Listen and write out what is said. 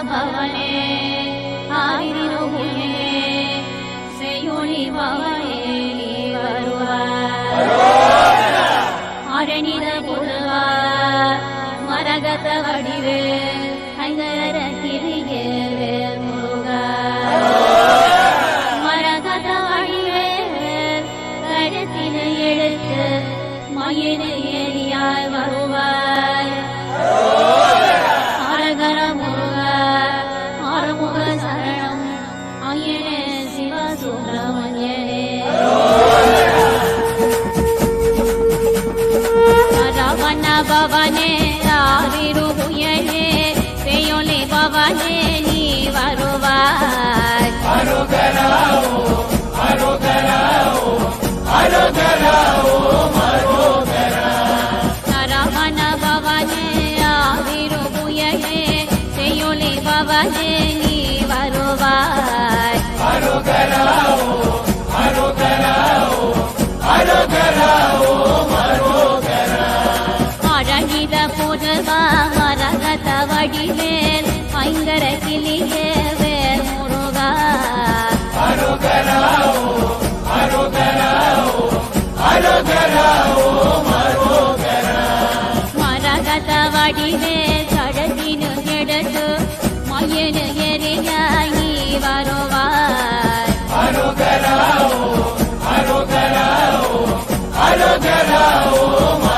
பவனே ஆதிருகுயே செய்யொளி பவனே நீ வருவாய் அரணித புல்வார் மரகத வடிவே ஐங்கர கிரியே முருகா மரகத வடிவே கருத்தின எழுத்து மயிறு ஏறியாய் வருவாய் அரகர முருகா ஆறுமுக சரணம் ஐயனே சிவ சுப்பிரமணியனே ரவண பவனே ஆதிருகுயனே செய்யொளி பவனே நீ வருவாய் ரவண பவனே ஆதிருகுயனே செய்யொளி பவனே நீ வருவாய் அழகித புதுவா மரகத வடிவேல் ஐங்கர கிளியே வேல் முருகா மரகத வடிவேல் கடத்தினு எடுத்து மயனு எரியாய் நீ வருவாய் Arogara, oh,